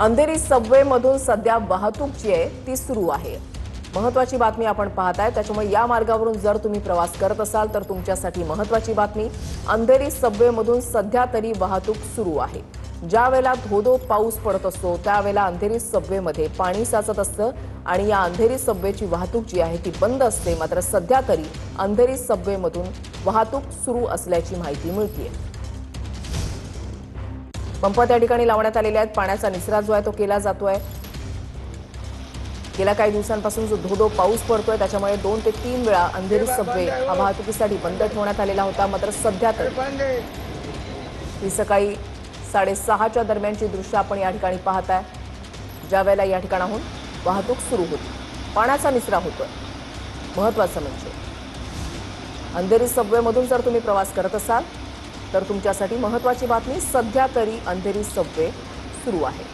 Andheri Subway मधून सध्या वाहतूक जी आहे ती सुरू आहे। महत्त्वाची बातमी आपण पाहताय, त्याच्यामुळे या मार्गावरून जर तुम्ही प्रवास करत असाल तर तुमच्यासाठी महत्त्वाची बातमी। अंधेरी सबवे मधून सध्या तरी वाहतूक सुरू आहे। ज्या वेळेला धोधो पाऊस पडत असतो त्यावेळेला अंधेरी सबवेमध्ये पाणी साचत असतं आणि या अंधेरी सबवेची वाहतूक जी आहे ती बंद असते। मात्र सध्या तरी अंधेरी सबवेमधून वाहतूक सुरू असल्याची माहिती मिळतेय। पंप त्या ठिकाणी लावण्यात आलेले आहेत। पाण्याचा निचरा जो आहे तो केला जातोय। गेल्या काही दिवसांपासून जो धोधो पाऊस पडतोय त्याच्यामुळे 2 ते 3 वेळा अंधेरी सबवे हा वाहतुकीसाठी बंद ठेवण्यात आलेला होता। मात्र सध्या तरी ही सकाळी 6:30च्या दरम्यानची दृश्य आपण या ठिकाणी पाहताय, ज्या वेळेला या ठिकाणाहून वाहतूक सुरू होती, पाण्याचा निचरा होतोय। महत्त्वाचं म्हणजे अंधेरी सबवेमधून जर तुम्ही प्रवास करत असाल तर तुमच्यासाठी महत्त्वाची बातमी, सध्या तरी अंधेरी सबवे सुरू आहे।